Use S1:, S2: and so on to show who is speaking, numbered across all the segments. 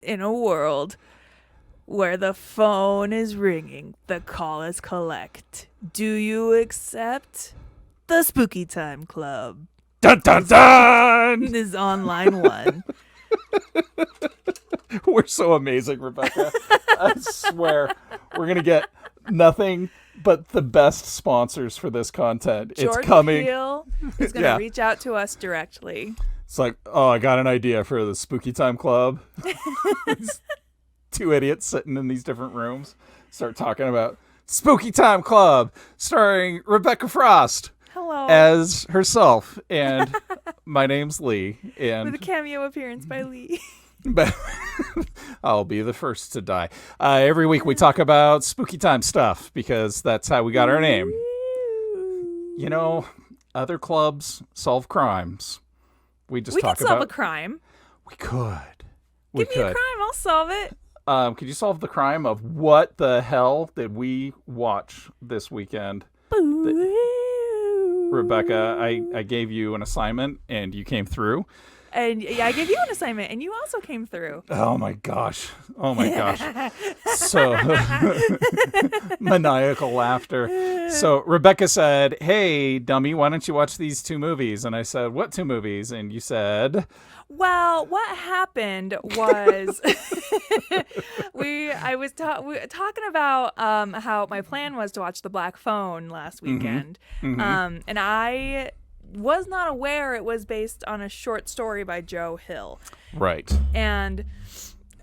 S1: In a world where the phone is ringing, the call is collect. Do you accept the Spooky Time Club?
S2: Dun dun dun!
S1: Is online one.
S2: We're so amazing, Rebecca. I swear, we're gonna get nothing but the best sponsors for this content. It's
S1: Jordan
S2: coming.
S1: Peele is going to reach out to us directly.
S2: It's like, oh, I got an idea for the Spooky Time Club. Two idiots sitting in these different rooms start talking about Spooky Time Club, starring Rebecca Frost.
S1: Hello.
S2: As herself, and my name's Leigh, and
S1: with a cameo appearance by Leigh.
S2: I'll be the first to die. Every week we talk about spooky time stuff because that's how we got our name. You know, other clubs solve crimes. We just talk
S1: could solve
S2: about
S1: a crime.
S2: We could.
S1: Give me a crime, I'll solve it.
S2: Could you solve the crime of what the hell did we watch this weekend? Rebecca, I gave you an assignment and you came through.
S1: And I gave you an assignment and you also came through.
S2: Oh my gosh. So maniacal laughter. So Rebecca said, hey, dummy, why don't you watch these two movies? And I said, what two movies? And you said...
S1: Well, what happened was I was talking about how my plan was to watch The Black Phone last weekend. And I was not aware it was based on a short story by Joe Hill.
S2: Right.
S1: And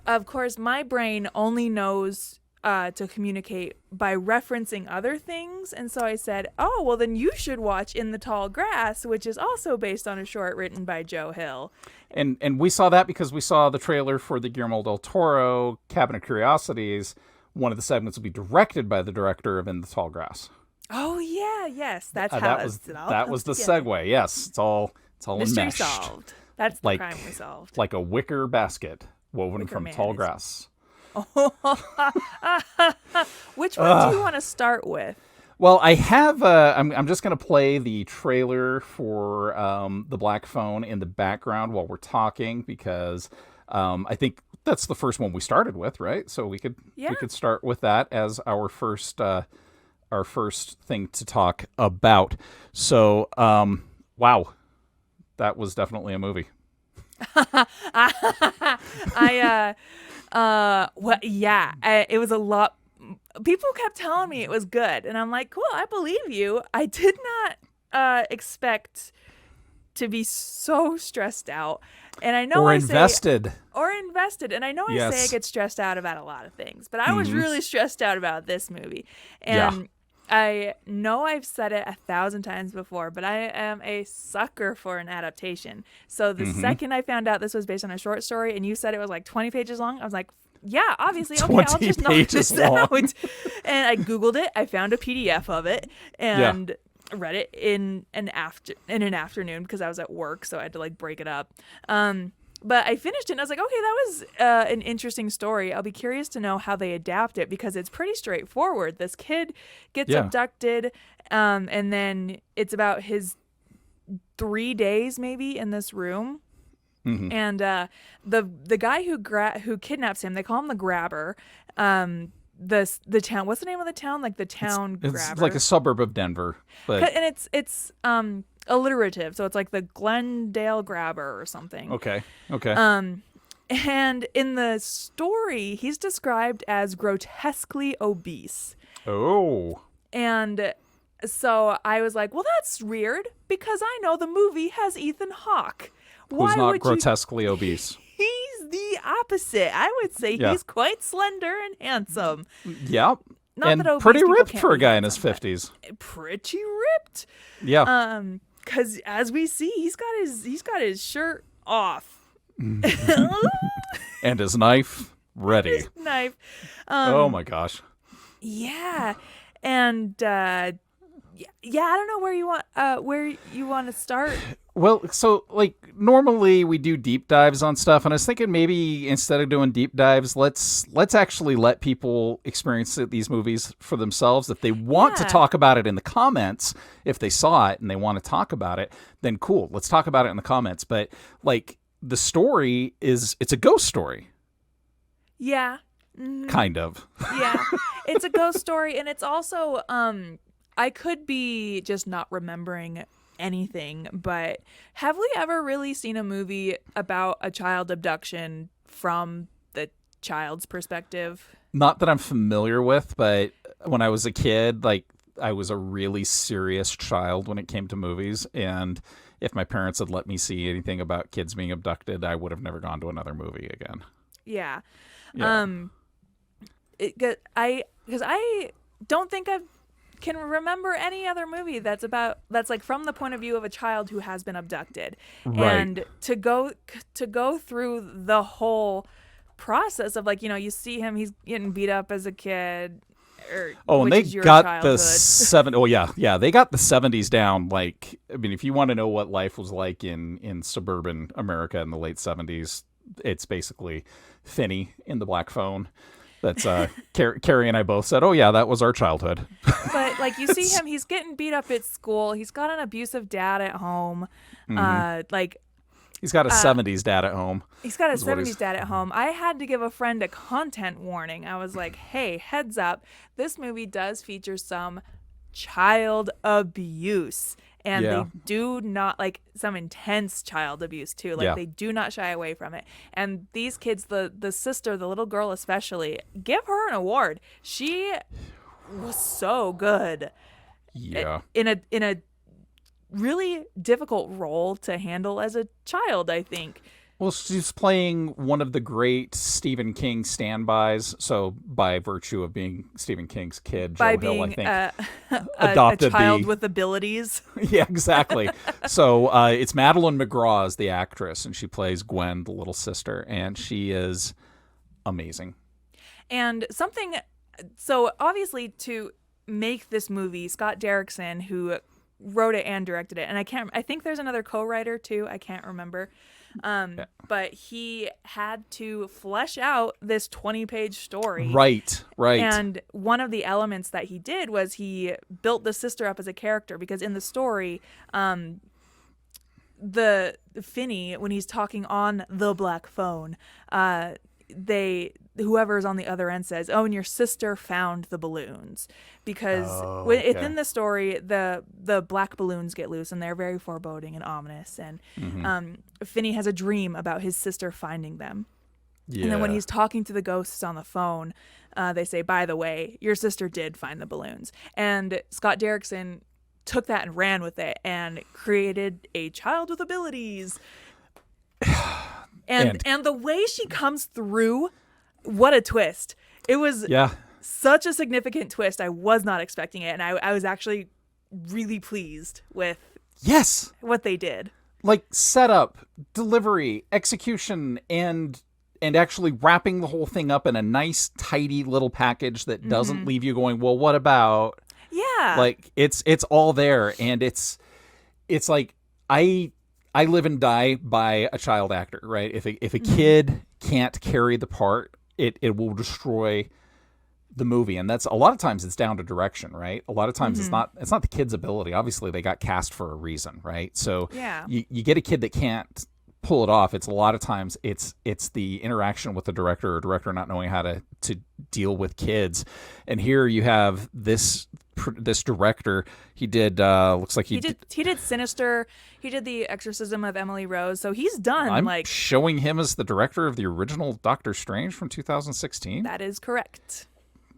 S1: of course, my brain only knows to communicate by referencing other things. And so I said, oh, well, then you should watch In the Tall Grass, which is also based on a short written by Joe Hill.
S2: And we saw that because we saw the trailer for the Guillermo del Toro Cabinet of Curiosities. One of the segments will be directed by the director of In the Tall Grass.
S1: Oh yeah, yes, that's how
S2: that was the segue. Yes, it's all
S1: mystery
S2: enmeshed.
S1: Solved. That's the crime we solved.
S2: Like a wicker basket woven from tall grass.
S1: Which one do you want to start with?
S2: Well, I have. I'm just going to play the trailer for The Black Phone in the background while we're talking because I think that's the first one we started with, right? So we could start with that as our first thing to talk about. So, wow, that was definitely a movie.
S1: It was a lot. People kept telling me it was good, and I'm like, cool, I believe you. I did not expect to be so stressed out, and I know invested, and I know I say I get stressed out about a lot of things, but I was really stressed out about this movie, and I know I've said it 1,000 times before, but I am a sucker for an adaptation. So the second I found out this was based on a short story, and you said it was like 20 pages long, I was like, yeah, obviously. Okay, I'll just knock this out. And I Googled it. I found a PDF of it and read it in an afternoon because I was at work, so I had to like break it up. But I finished it and I was like, okay, that was an interesting story. I'll be curious to know how they adapt it because it's pretty straightforward. This kid gets abducted, and then it's about his 3 days maybe in this room. And the guy who kidnaps him, they call him the Grabber. The town, what's the name of the town? Like the town Grabber.
S2: It's like a suburb of Denver, but
S1: and it's alliterative, so it's like the Glendale Grabber or something.
S2: Okay.
S1: And in the story, he's described as grotesquely obese.
S2: Oh.
S1: And so I was like, well, that's weird because I know the movie has Ethan Hawke.
S2: Who's not grotesquely obese.
S1: He's the opposite. I would say he's quite slender and handsome.
S2: Yep.
S1: Not
S2: and
S1: that
S2: pretty ripped for a guy in his 50s.
S1: Pretty ripped.
S2: Yeah.
S1: Because as we see, he's got his shirt off.
S2: And his knife ready. Oh my gosh.
S1: Yeah. And I don't know where you want to start.
S2: Well, so like normally we do deep dives on stuff, and I was thinking maybe instead of doing deep dives, let's actually let people experience these movies for themselves. If they want to talk about it in the comments, if they saw it and they want to talk about it, then cool, let's talk about it in the comments. But like the story it's a ghost story.
S1: Yeah.
S2: Kind of.
S1: Yeah. It's a ghost story, and it's also I could be just not remembering anything, but have we ever really seen a movie about a child abduction from the child's perspective?
S2: Not that I'm familiar with, but when I was a kid, like, I was a really serious child when it came to movies, and if my parents had let me see anything about kids being abducted, I would have never gone to another movie again.
S1: Yeah.
S2: Yeah.
S1: Because I don't think I can remember any other movie that's like from the point of view of a child who has been abducted,
S2: Right.
S1: and to go through the whole process of, like, you see him, he's getting beat up as a kid.
S2: Oh, and
S1: which
S2: they
S1: is your
S2: got
S1: childhood.
S2: the seven. Oh yeah, they got the 70s down. Like, I mean, if you want to know what life was like in suburban America in the late 70s, it's basically Finney in the Black Phone. That's Carrie and I both said, oh yeah, that was our childhood.
S1: But, like, you see him, he's getting beat up at school. He's got an abusive dad at home. Like,
S2: He's got a 70s dad at home.
S1: he's got a
S2: is what
S1: 70s
S2: he's-
S1: dad at home. I had to give a friend a content warning. I was like, hey, heads up, this movie does feature some child abuse. And
S2: Yeah.
S1: they do not, like, some intense child abuse too. Like,
S2: Yeah.
S1: they do not shy away from it. And these kids, the sister, the little girl especially, give her an award. She was so good
S2: Yeah.
S1: in a really difficult role to handle as a child, I think.
S2: Well, she's playing one of the great Stephen King standbys. So, by virtue of being Stephen King's kid,
S1: By
S2: Joe Hill, I
S1: being
S2: think,
S1: a
S2: adopted
S1: child
S2: the.
S1: with abilities.
S2: Yeah, exactly. So it's Madeline McGraw is the actress, and she plays Gwen, the little sister, and she is amazing.
S1: And so obviously, to make this movie, Scott Derrickson, who wrote it and directed it, and I think there's another co-writer too, I can't remember. But he had to flesh out this 20-page story.
S2: Right.
S1: And one of the elements that he did was he built the sister up as a character, because in the story, the Finney, when he's talking on the Black Phone, whoever's on the other end says, "Oh, and your sister found the balloons," because within the story, the black balloons get loose, and they're very foreboding and ominous. And Finney has a dream about his sister finding them.
S2: Yeah.
S1: And then when he's talking to the ghosts on the phone, they say, "By the way, your sister did find the balloons." And Scott Derrickson took that and ran with it and created a child with abilities. And the way she comes through, what a twist. It was such a significant twist. I was not expecting it, and I was actually really pleased with what they did.
S2: Like, setup, delivery, execution, and actually wrapping the whole thing up in a nice, tidy little package that doesn't leave you going, well, what about?
S1: Yeah.
S2: Like, it's all there, and it's like, I live and die by a child actor, right? If a kid can't carry the part, it will destroy the movie. And that's a lot of times it's down to direction, right? A lot of times it's not the kid's ability. Obviously they got cast for a reason, right? So you get a kid that can't pull it off. It's a lot of times it's the interaction with the director, or director not knowing how to deal with kids. And here you have this director. He did looks like he
S1: did Sinister. He did The Exorcism of Emily Rose. So he's done.
S2: I'm showing him as the director of the original Doctor Strange from 2016.
S1: That is correct.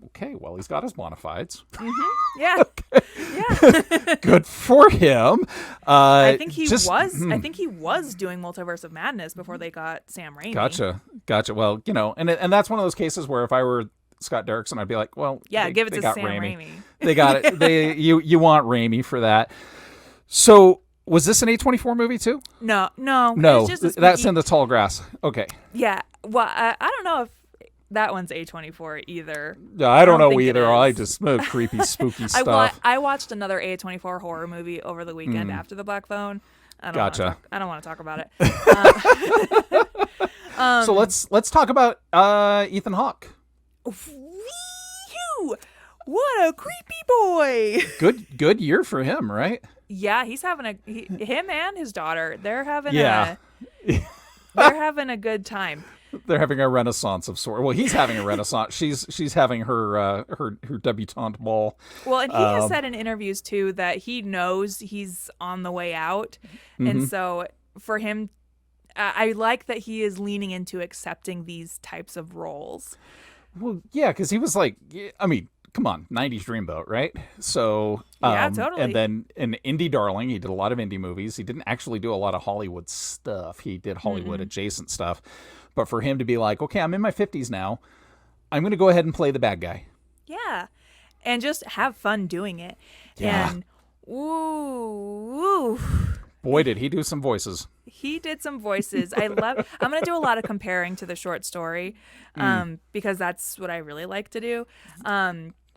S2: Okay, well, he's got his bona fides.
S1: Yeah. Yeah.
S2: Good for him.
S1: I think he was doing Multiverse of Madness before they got Sam Raimi.
S2: Gotcha. Well, and that's one of those cases where if I were Scott Derrickson, I'd be like, well,
S1: give it to
S2: got
S1: Sam Raimi.
S2: They got it. You want Raimi for that. So was this an A24 movie too?
S1: No. It's just
S2: that's in the tall grass. Okay.
S1: Yeah. Well, I don't know if that one's A24 either.
S2: Yeah, I don't know
S1: think
S2: either.
S1: it is.
S2: I just creepy, spooky stuff.
S1: I watched another A24 horror movie over the weekend after The Black Phone. I don't want to talk about it.
S2: So let's talk about Ethan Hawke.
S1: Wee-hoo! What a creepy boy!
S2: Good year for him, right?
S1: Yeah, he's having him and his daughter. They're having a good time.
S2: They're having a renaissance of sort. Well, he's having a renaissance. She's having her debutante ball.
S1: Well, and he has said in interviews too that he knows he's on the way out, and so for him, I like that he is leaning into accepting these types of roles.
S2: Well, yeah, because he was like, I mean, come on, 90s dreamboat, right? So,
S1: Yeah, totally.
S2: And then an indie darling, he did a lot of indie movies. He didn't actually do a lot of Hollywood stuff. He did Hollywood adjacent stuff. But for him to be like, okay, I'm in my 50s now, I'm going to go ahead and play the bad guy.
S1: Yeah, and just have fun doing it.
S2: Yeah.
S1: And ooh,
S2: Boy, did he do some voices.
S1: he did some voices. I'm going to do a lot of comparing to the short story, because that's what I really like to do.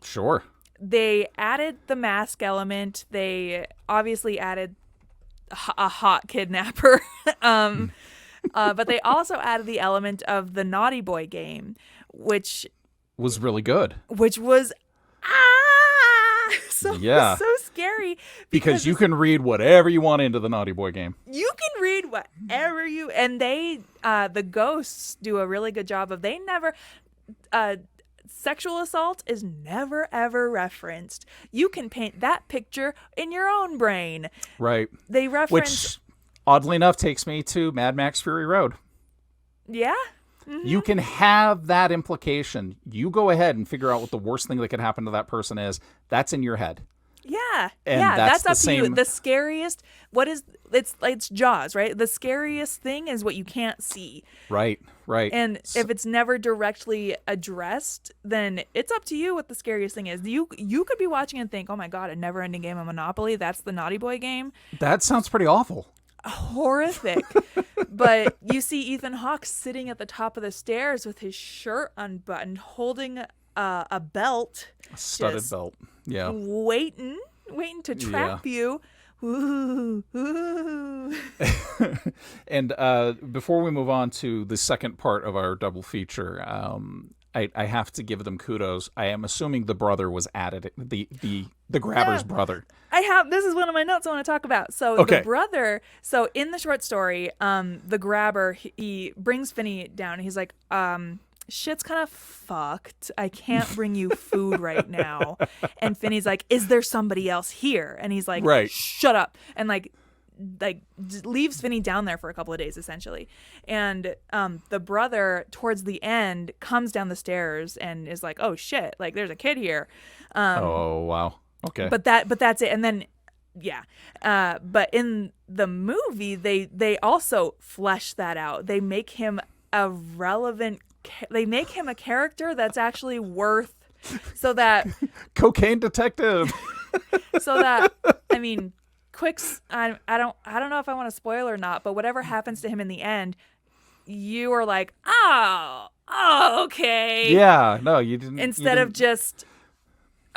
S2: Sure.
S1: They added the mask element. They obviously added a hot kidnapper. But they also added the element of the Naughty Boy game, which
S2: Was really good.
S1: was so scary
S2: Because you can read whatever you want into the Naughty Boy game.
S1: you can read whatever you, and they the ghosts do a really good job of, they never sexual assault is never ever referenced. You can paint that picture in your own brain.
S2: Right.
S1: They reference,
S2: Which, oddly enough, takes me to Mad Max Fury Road.
S1: yeah.
S2: You can have that implication. You go ahead and figure out what the worst thing that could happen to that person is. That's in your head.
S1: Yeah,
S2: And
S1: yeah,
S2: that's
S1: that's
S2: the
S1: up to you.
S2: same-
S1: The scariest, it's Jaws, right? The scariest thing is what you can't see.
S2: Right, right.
S1: And if it's never directly addressed, then it's up to you what the scariest thing is. You could be watching and think, oh my God, a never-ending game of Monopoly. That's the Naughty Boy game.
S2: That sounds pretty awful.
S1: Horrific. But you see Ethan Hawke sitting at the top of the stairs with his shirt unbuttoned, holding a belt.
S2: A studded
S1: just
S2: belt. Yeah.
S1: waiting to trap you. Ooh, ooh.
S2: And before we move on to the second part of our double feature, I have to give them kudos. I am assuming the brother was added, the grabber's
S1: Yeah.
S2: brother.
S1: This is one of my notes I want to talk about. So
S2: Okay.
S1: the brother, so in the short story, the grabber, he brings Finney down. He's like, shit's kind of fucked. I can't bring you food right now. And Finney's like, is there somebody else here? And he's like,
S2: Right.
S1: shut up. And like leaves Finney down there for a couple of days essentially. And the brother towards the end comes down the stairs and is like, oh shit, like there's a kid here.
S2: Oh, wow. Okay.
S1: But that's it. And then but in the movie they also flesh that out. They make him a relevant they make him a character that's actually worth, so that
S2: Cocaine detective.
S1: I mean, I don't know if I want to spoil or not, but whatever happens to him in the end, you are like, oh okay.
S2: Yeah. No, you didn't.
S1: Instead of just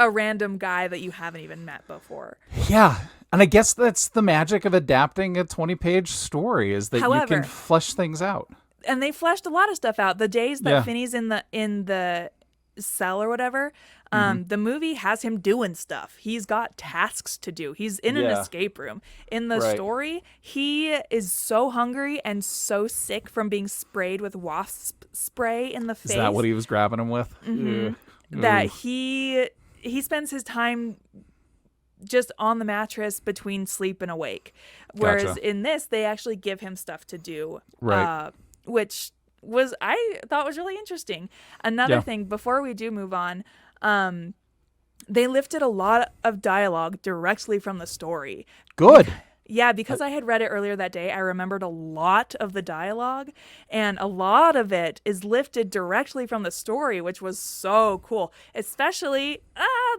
S1: a random guy that you haven't even met before.
S2: Yeah. And I guess that's the magic of adapting a 20-page story, is that you
S1: However,
S2: can flesh things out.
S1: And they fleshed a lot of stuff out. The days that
S2: Yeah.
S1: Finney's in the cell or whatever, the movie has him doing stuff. He's got tasks to do. He's in an
S2: Yeah.
S1: escape room. In the
S2: Right.
S1: story, he is so hungry and so sick from being sprayed with wasp spray in the face.
S2: Is that what he was grabbing him with? Ugh.
S1: that
S2: Ugh.
S1: he spends his time just on the mattress between sleep and awake. Whereas
S2: Gotcha.
S1: in this, they actually give him stuff to do,
S2: Right.
S1: which was, I thought was really interesting. Another
S2: Yeah.
S1: thing, before we do move on, they lifted a lot of dialogue directly from the story.
S2: Good.
S1: Yeah, because I had read it earlier that day, I remembered a lot of the dialogue, and a lot of it is lifted directly from the story, which was so cool. Especially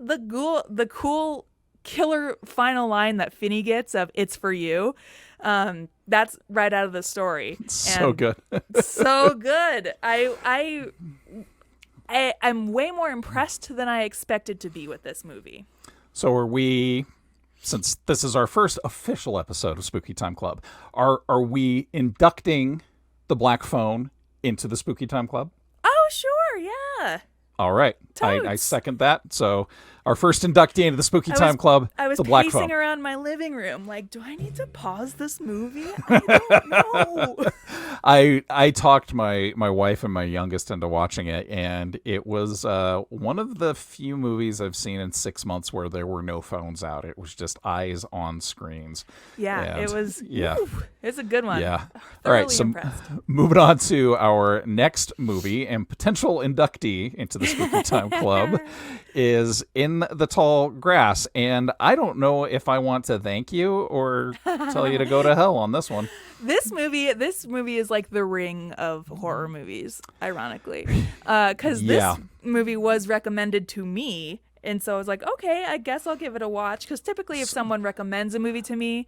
S1: the cool killer final line that Finney gets of "It's for you." That's right out of the story.
S2: So
S1: And
S2: good.
S1: so good. I'm way more impressed than I expected to be with this movie.
S2: So are we, since this is our first official episode of Spooky Time Club, are we inducting the Black Phone into the Spooky Time Club?
S1: Oh, sure, yeah.
S2: All right. I
S1: Totes.
S2: second that. So our first inductee into the Spooky Time Club,
S1: I was
S2: the Black
S1: pacing
S2: Phone.
S1: around my living room like, do I need to pause this movie? I don't know.
S2: I talked my wife and my youngest into watching it, and it was one of the few movies I've seen in 6 months where there were no phones out. It was just eyes on screens.
S1: Yeah,
S2: And,
S1: it was.
S2: Yeah.
S1: It's a good one.
S2: Yeah. All
S1: Thoroughly
S2: right. So
S1: impressed.
S2: moving on to our next movie and potential inductee into the Spooky Time Club is In the Tall Grass. And I don't know if I want to thank you or tell you to go to hell on this one.
S1: This movie is like the Ring of horror movies, ironically, because
S2: Yeah.
S1: this movie was recommended to me, and so I was like, okay, I guess I'll give it a watch. Because typically, if someone recommends a movie to me,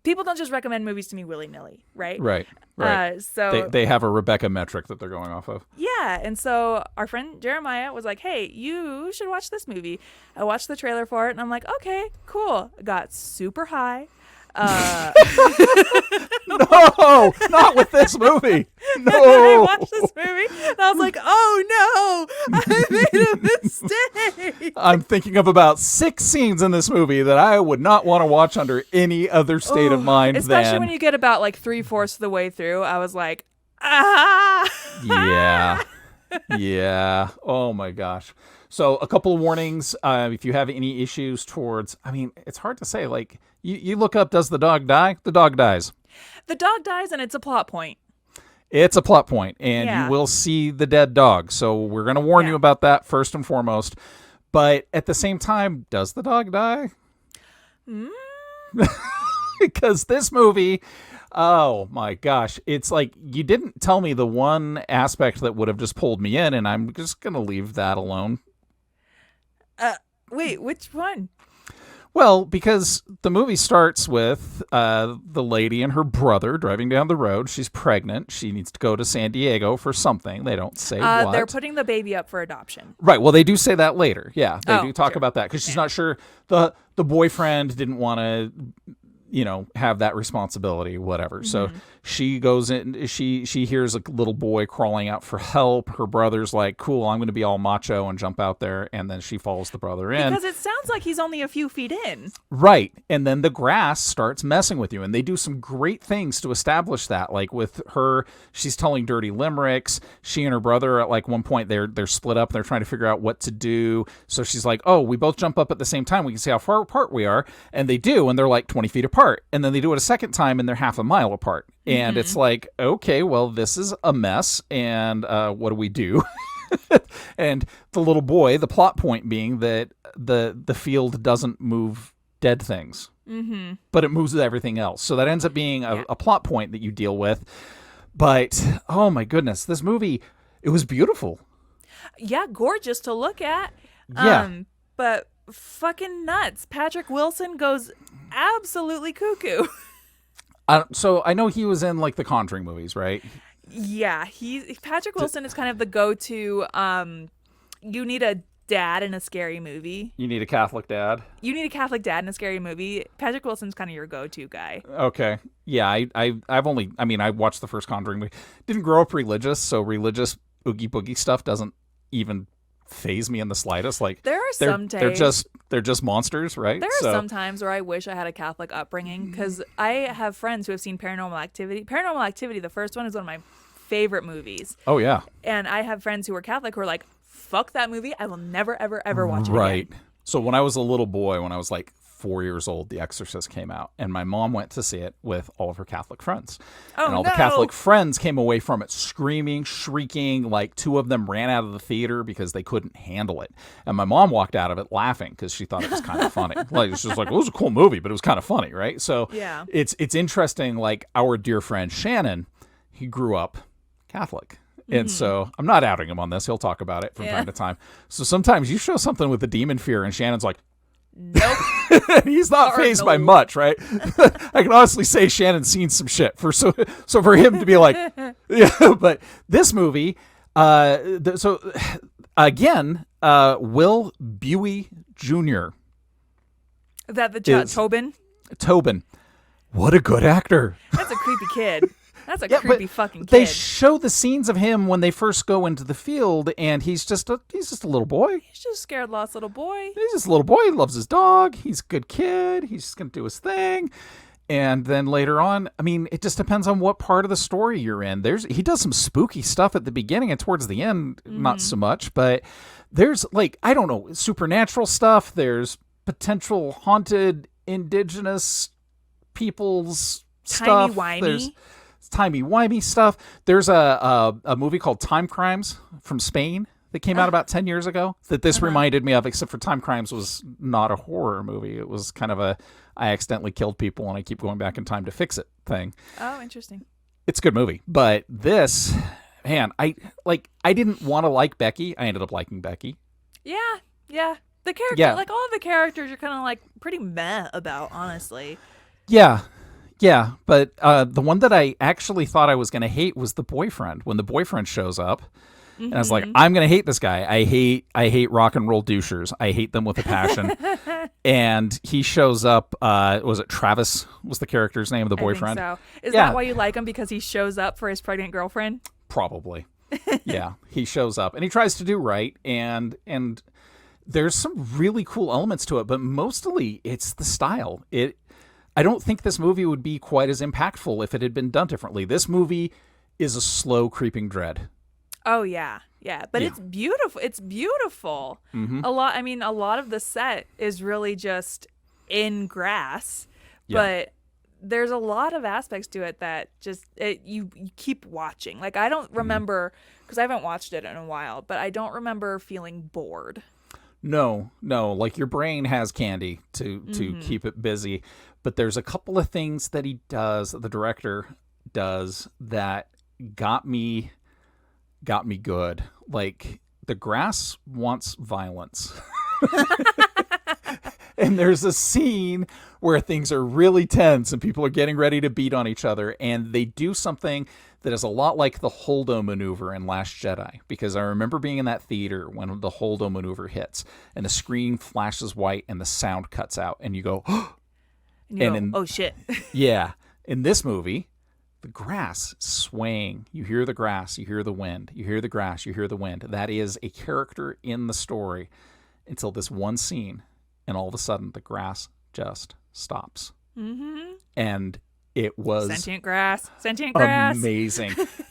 S1: people don't just recommend movies to me willy nilly, right?
S2: Right.
S1: So
S2: They have a Rebecca metric that they're going off of.
S1: yeah, and so our friend Jeremiah was like, hey, you should watch this movie. I watched the trailer for it, and I'm like, okay, cool. Got super high.
S2: No, not with this movie.
S1: And then I
S2: No.
S1: watched this movie, and I was like, oh no, I made a mistake.
S2: I'm thinking of about 6 scenes in this movie that I would not want to watch under any other state of mind
S1: Especially
S2: than.
S1: when you get about like 3/4 of the way through, I was like, ah.
S2: Yeah. Yeah. Oh my gosh. So a couple of warnings. If you have any issues towards, I mean, it's hard to say. Like you look up, does the dog die? The dog dies.
S1: The dog dies, and it's a plot point.
S2: It's a plot point, and
S1: Yeah.
S2: you will see the dead dog. So we're going to warn
S1: Yeah.
S2: you about that first and foremost. But at the same time, does the dog die? Because this movie, oh my gosh, it's like you didn't tell me the one aspect that would have just pulled me in, and I'm just going to leave that alone.
S1: Wait, which one?
S2: Well, because the movie starts with the lady and her brother driving down the road. She's pregnant. She needs to go to San Diego for something. They don't say what.
S1: They're putting the baby up for adoption.
S2: Right. Well, they do say that later. Yeah, they
S1: Oh,
S2: do talk
S1: sure.
S2: about that because she's not sure. The boyfriend didn't want to, have that responsibility, whatever. So she goes in. She hears a little boy crawling out for help. Her brother's like, "Cool, I'm going to be all macho and jump out there," and then she follows the brother in.
S1: Because it sounds like he's only a few feet in.
S2: Right. And then the grass starts messing with you. And they do some great things to establish that. Like with her, she's telling dirty limericks. She and her brother, at like one point, they're split up. They're trying to figure out what to do. So she's like, oh, we both jump up at the same time. We can see how far apart we are. And they do. And they're like 20 feet apart. And then they do it a second time and they're half a mile apart. And it's like, okay, well, this is a mess. And what do we do? And the little boy, the plot point being that the field doesn't move dead things, but it moves everything else. So that ends up being a plot point that you deal with. But, oh my goodness, this movie, it was beautiful.
S1: Yeah, gorgeous to look at.
S2: Yeah.
S1: But fucking nuts. Patrick Wilson goes absolutely cuckoo.
S2: So I know he was in like the Conjuring movies, right?
S1: Yeah, Patrick Wilson is kind of the go-to. You need a dad in a scary movie.
S2: You need a Catholic dad.
S1: You need a Catholic dad in a scary movie. Patrick Wilson's kind of your go-to guy.
S2: Okay. Yeah, I watched the first Conjuring movie. Didn't grow up religious, so religious oogie boogie stuff doesn't even phase me in the slightest. Like
S1: There are some days.
S2: they're just monsters, right?
S1: There are some times where I wish I had a Catholic upbringing because I have friends who have seen Paranormal Activity. Paranormal Activity, the first one, is one of my favorite movies.
S2: Oh yeah.
S1: And I have friends who are Catholic who are like, fuck that movie. I will never, ever, ever watch it
S2: Right.
S1: again.
S2: So when I was a little boy, when I was like 4 years old, The Exorcist came out, and my mom went to see it with all of her Catholic friends.
S1: Oh,
S2: and all the
S1: no.
S2: Catholic friends came away from it screaming, shrieking. Like 2 of them ran out of the theater because they couldn't handle it. And my mom walked out of it laughing because she thought it was kind of funny. Like it's just like, it was a cool movie, but it was kind of funny, right? So
S1: Yeah.
S2: it's interesting. Like our dear friend Shannon, he grew up Catholic. And so I'm not outing him on this. He'll talk about it from time to time. So sometimes you show something with the demon fear and Shannon's like,
S1: Nope.
S2: he's not phased by
S1: no.
S2: much, right? I can honestly say Shannon's seen some shit so for him to be like, yeah. But this movie, again, Will Buey Jr.
S1: That the
S2: Is-
S1: Tobin?
S2: Tobin, what a good actor.
S1: That's a creepy kid. That's a
S2: Yeah,
S1: creepy
S2: but
S1: fucking kid.
S2: they show the scenes of him when they first go into the field, and he's just a little boy.
S1: He's just scared lost little boy.
S2: He's just a little boy. He loves his dog. He's a good kid. He's just gonna do his thing. And then later on, I mean, it just depends on what part of the story you're in. He does some spooky stuff at the beginning, and towards the end, not so much. But there's like, I don't know, supernatural stuff. There's potential haunted indigenous people's stuff. There's timey-wimey stuff. There's a movie called Time Crimes from Spain that came out about 10 years ago that this reminded me of, except for Time Crimes was not a horror movie. It was kind of I accidentally killed people and I keep going back in time to fix it thing.
S1: Oh, interesting.
S2: It's a good movie. But this, man, I didn't want to like Becky. I ended up liking Becky.
S1: Yeah. The character, like all of the characters are kind of like pretty meh about, honestly.
S2: Yeah, but the one that I actually thought I was going to hate was the boyfriend. When the boyfriend shows up, and I was like, I'm going to hate this guy. I hate rock and roll douchers. I hate them with a passion. And he shows up. Was it Travis? Was the character's name of the boyfriend?
S1: I think so. Is that why you like him? Because he shows up for his pregnant girlfriend?
S2: Probably. Yeah, he shows up and he tries to do right, and there's some really cool elements to it, but mostly it's the style. I don't think this movie would be quite as impactful if it had been done differently. This movie is a slow creeping dread.
S1: Oh yeah, but it's beautiful. It's beautiful. A lot of the set is really just in grass, but there's a lot of aspects to it that just you keep watching. Like I don't remember, because I haven't watched it in a while, but I don't remember feeling bored.
S2: No, like your brain has candy to keep it busy, but there's a couple of things that the director does that got me good. Like the grass wants violence. And there's a scene where things are really tense and people are getting ready to beat on each other, and they do something that is a lot like the Holdo maneuver in Last Jedi, because I remember being in that theater when the Holdo maneuver hits and the screen flashes white and the sound cuts out and you go,
S1: oh shit.
S2: Yeah. In this movie, the grass swaying. You hear the grass, you hear the wind, you hear the grass, you hear the wind. That is a character in the story until this one scene, and all of a sudden the grass just stops. And it was
S1: sentient grass.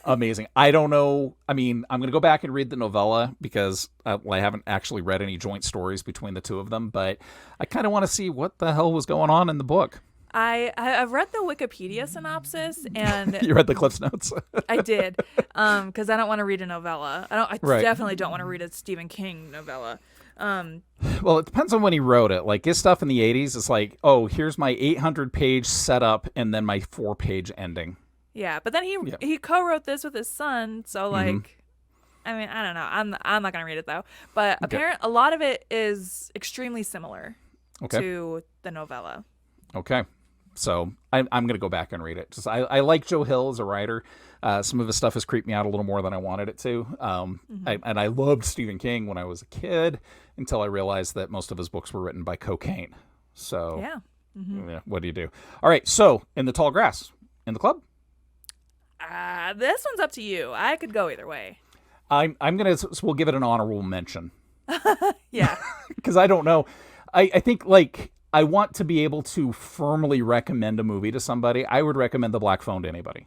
S2: Amazing. I don't know. I mean, I'm going to go back and read the novella because I haven't actually read any joint stories between the two of them, but I kind of want to see what the hell was going on in the book.
S1: I've read the Wikipedia synopsis, and
S2: you read the Cliff's Notes.
S1: I did, because I don't want to read a novella. I definitely don't want to read a Stephen King novella.
S2: Well, it depends on when he wrote it. Like his stuff in the 80s is like, oh, here's my 800-page setup and then my 4-page ending.
S1: Yeah, but then he co-wrote this with his son, so like, I mean, I don't know. I'm not gonna read it though. But apparently, a lot of it is extremely similar to the novella. Okay.
S2: So I'm going to go back and read it. Just I like Joe Hill as a writer. Some of his stuff has creeped me out a little more than I wanted it to. And I loved Stephen King when I was a kid until I realized that most of his books were written by cocaine. So yeah, what do you do? All right. So in the tall grass, in the club.
S1: This one's up to you. I could go either way.
S2: We'll give it an honorable mention.
S1: Yeah.
S2: Because I don't know. I think like. I want to be able to firmly recommend a movie to somebody. I would recommend The Black Phone to anybody.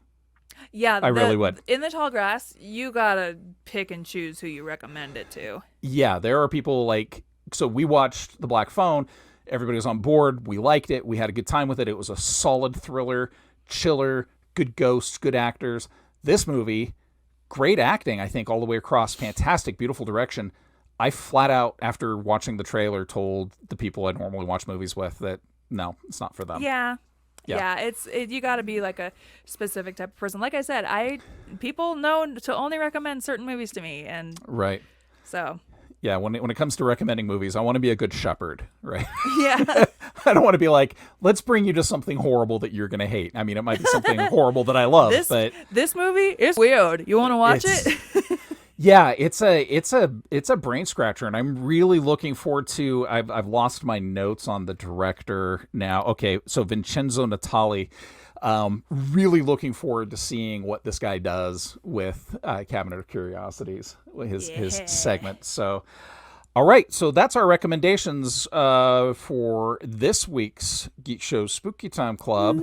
S1: Yeah,
S2: I really would.
S1: In the tall grass, you gotta pick and choose who you recommend it to.
S2: Yeah, there are people like, so we watched The Black Phone. Everybody was on board. We liked it. We had a good time with it. It was a solid thriller, chiller, good ghosts, good actors. This movie, great acting, I think, all the way across. Fantastic, beautiful direction. I flat out, after watching the trailer, told the people I normally watch movies with that, no, it's not for them.
S1: Yeah. You got to be like a specific type of person. Like I said, people know to only recommend certain movies to me, and
S2: right.
S1: So
S2: yeah, when it comes to recommending movies, I want to be a good shepherd, right?
S1: Yeah.
S2: I don't want to be like, let's bring you to something horrible that you're gonna hate. I mean, it might be something horrible that I love, but
S1: this movie is weird. You want to watch it?
S2: Yeah, it's a brain scratcher, and I'm really looking forward to. I've lost my notes on the director now. Okay, so Vincenzo Natali, Really looking forward to seeing what this guy does with Cabinet of Curiosities, his segment. So, all right, so that's our recommendations for this week's Geek Show Spooky Time Club.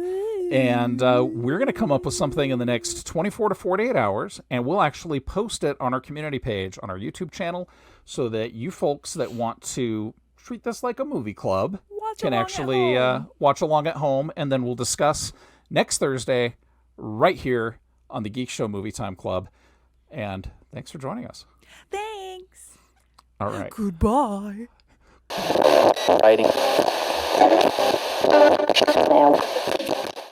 S2: And we're going to come up with something in the next 24 to 48 hours, and we'll actually post it on our community page on our YouTube channel so that you folks that want to treat this like a movie club can actually watch along at home, and then we'll discuss next Thursday right here on the Geek Show Movie Time Club. And thanks for joining us.
S1: Thanks.
S2: All right.
S1: Goodbye.
S3: Writing.